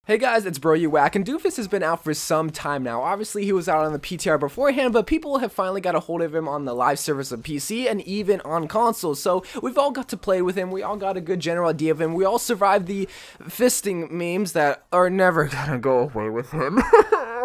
Hey guys, it's YOU WACK, and Doomfist has been out for some time now. Obviously, he was out on the PTR beforehand, but people have finally got a hold of him on the live service of PC and even on consoles. So we've all got to play with him. We all got a good general idea of him. We all survived the fisting memes that are never gonna go away with him.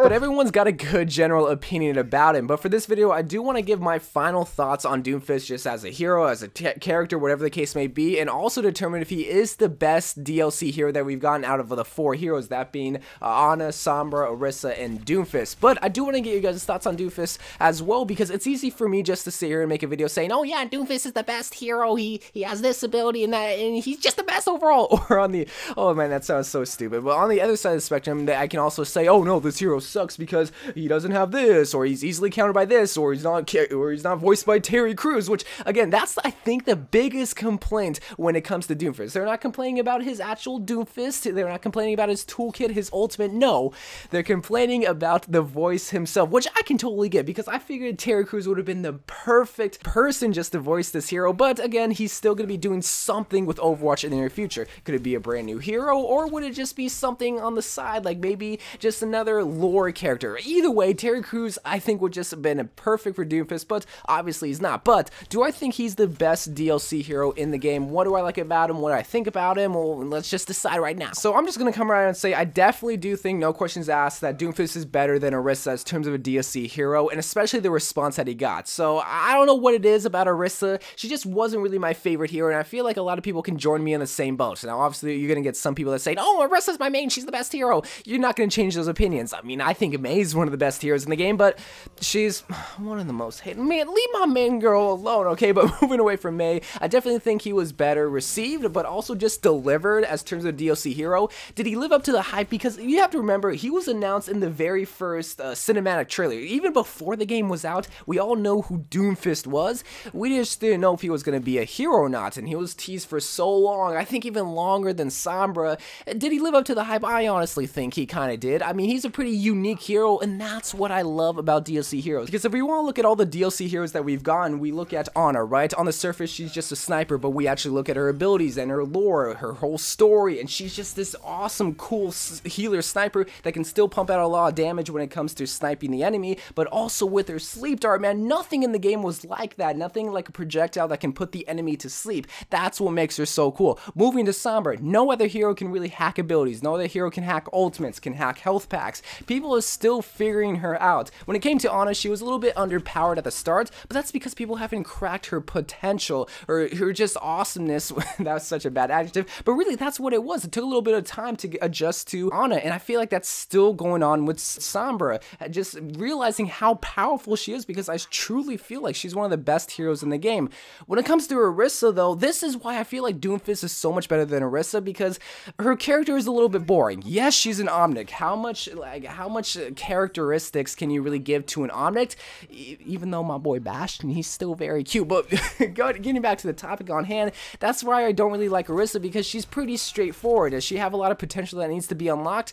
But everyone's got a good general opinion about him. But for this video, I do want to give my final thoughts on Doomfist just as a hero, as a character, whatever the case may be, and also determine if he is the best DLC hero that we've gotten out of the 4 heroes, that being Ana, Sombra, Orisa, and Doomfist. But I do want to get you guys' thoughts on Doomfist as well, because it's easy for me just to sit here and make a video saying, oh yeah, Doomfist is the best hero, he has this ability and that, and he's just the best overall. Or on the, oh man, that sounds so stupid, but on the other side of the spectrum, I can also say, oh no, this hero sucks because he doesn't have this, or he's easily countered by this, or he's not voiced by Terry Crews, which again, that's I think the biggest complaint when it comes to Doomfist. They're not complaining about his actual Doomfist, they're not complaining about his toolkit, his ultimate, no, they're complaining about the voice himself, which I can totally get, because I figured Terry Crews would have been the perfect person just to voice this hero. But again, he's still going to be doing something with Overwatch in the near future. Could it be a brand new hero, or would it just be something on the side, like maybe just another lore character? Either way, Terry Crews I think would just have been perfect for Doomfist, but obviously he's not. But do I think he's the best DLC hero in the game? What do I like about him? What do I think about him? Well, let's just decide right now. So I'm just gonna come around and say I definitely do think, no questions asked, that Doomfist is better than Orisa in terms of a DLC hero, and especially the response that he got. So I don't know what it is about Orisa, she just wasn't really my favorite hero, and I feel like a lot of people can join me in the same boat. Now obviously you're gonna get some people that say, oh, Orisa's my main, she's the best hero. You're not gonna change those opinions. I mean, I think May is one of the best heroes in the game, but she's one of the most hated. Man, leave my main girl alone, okay? But moving away from May, I definitely think he was better received, but also just delivered as terms of DLC hero. Did he live up to the hype? Because you have to remember, he was announced in the very first cinematic trailer. Even before the game was out, we all know who Doomfist was. We just didn't know if he was going to be a hero or not, and he was teased for so long, I think even longer than Sombra. Did he live up to the hype? I honestly think he kind of did. I mean, he's a pretty unique hero, and that's what I love about DLC heroes. Because if we want to look at all the DLC heroes that we've gotten, we look at Ana, right? On the surface, she's just a sniper, but we actually look at her abilities and her lore, her whole story, and she's just this awesome, cool healer sniper that can still pump out a lot of damage when it comes to sniping the enemy, but also with her sleep dart, man, nothing in the game was like that. Nothing like a projectile that can put the enemy to sleep. That's what makes her so cool. Moving to Sombra, no other hero can really hack abilities. No other hero can hack ultimates, can hack health packs. People are still figuring her out. When it came to Ana, she was a little bit underpowered at the start, but that's because people haven't cracked her potential, or her just awesomeness. That was such a bad adjective, but really that's what it was. It took a little bit of time to adjust to Ana, and I feel like that's still going on with Sombra, just realizing how powerful she is, because I truly feel like she's one of the best heroes in the game. When it comes to Orisa though, this is why I feel like Doomfist is so much better than Orisa, because her character is a little bit boring. Yes, she's an Omnic. How much characteristics can you really give to an Omnic? Even though my boy Bastion, he's still very cute. But getting back to the topic on hand, that's why I don't really like Orisa, because she's pretty straightforward. Does she have a lot of potential that needs to be unlocked?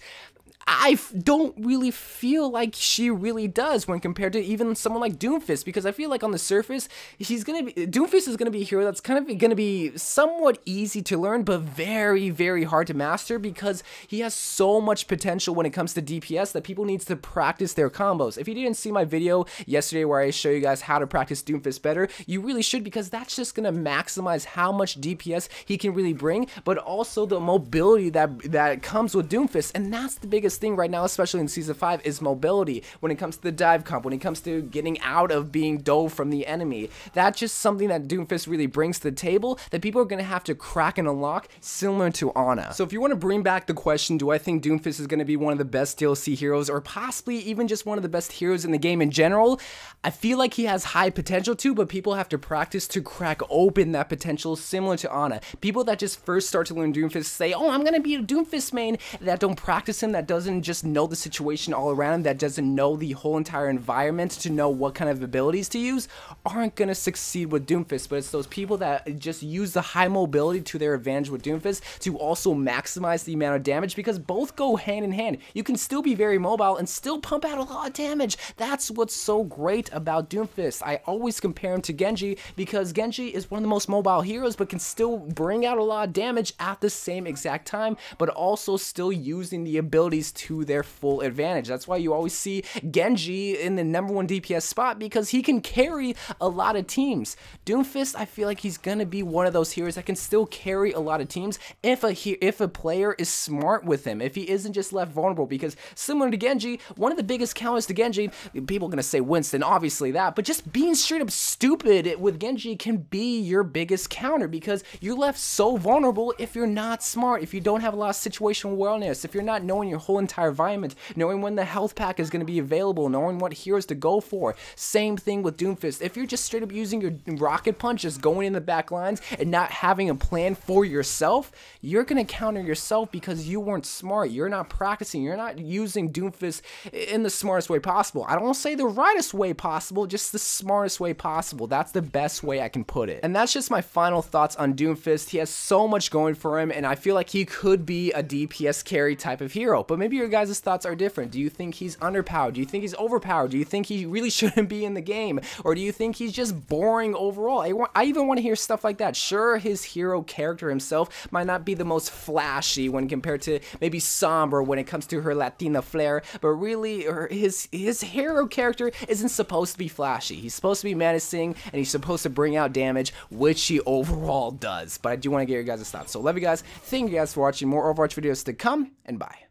I don't really feel like she really does when compared to even someone like Doomfist, because I feel like on the surface, Doomfist is gonna be a hero that's kind of gonna be somewhat easy to learn, but very, very hard to master, because he has so much potential when it comes to DPS that people need to practice their combos. If you didn't see my video yesterday where I show you guys how to practice Doomfist better, you really should, because that's just gonna maximize how much DPS he can really bring, but also the mobility that comes with Doomfist, and that's the biggest thing right now, especially in Season 5, is mobility. When it comes to the dive comp, when it comes to getting out of being dove from the enemy, that's just something that Doomfist really brings to the table that people are going to have to crack and unlock, similar to Ana. So if you want to bring back the question, do I think Doomfist is going to be one of the best DLC heroes, or possibly even just one of the best heroes in the game in general? I feel like he has high potential too, but people have to practice to crack open that potential, similar to Ana. People that just first start to learn Doomfist say, oh, I'm going to be a Doomfist main, that don't practice him, that doesn't just know the situation all around him, that doesn't know the whole entire environment to know what kind of abilities to use, aren't gonna succeed with Doomfist. But it's those people that just use the high mobility to their advantage with Doomfist to also maximize the amount of damage, because both go hand in hand. You can still be very mobile and still pump out a lot of damage. That's what's so great about Doomfist. I always compare him to Genji because Genji is one of the most mobile heroes, but can still bring out a lot of damage at the same exact time, but also still using the abilities to their full advantage. That's why you always see Genji in the #1 DPS spot, because he can carry a lot of teams. Doomfist, I feel like he's gonna be one of those heroes that can still carry a lot of teams if a player is smart with him, if he isn't just left vulnerable. Because similar to Genji, one of the biggest counters to Genji, people are gonna say Winston, obviously that, but just being straight up stupid with Genji can be your biggest counter, because you're left so vulnerable if you're not smart, if you don't have a lot of situational awareness, if you're not knowing your whole entire environment, knowing when the health pack is going to be available, knowing what heroes to go for. Same thing with Doomfist. If you're just straight up using your rocket punch, just going in the back lines and not having a plan for yourself, you're going to counter yourself because you weren't smart. You're not practicing. You're not using Doomfist in the smartest way possible. I don't want to say the rightest way possible, just the smartest way possible. That's the best way I can put it. And that's just my final thoughts on Doomfist. He has so much going for him, and I feel like he could be a DPS carry type of hero. But maybe your guys' thoughts are different. Do you think he's underpowered? Do you think he's overpowered? Do you think he really shouldn't be in the game? Or do you think he's just boring overall? I even want to hear stuff like that. Sure, his hero character himself might not be the most flashy when compared to maybe Sombra when it comes to her Latina flair, but really his hero character isn't supposed to be flashy. He's supposed to be menacing, and he's supposed to bring out damage, which he overall does. But I do want to get your guys' thoughts. So love you guys. Thank you guys for watching. More Overwatch videos to come, and bye.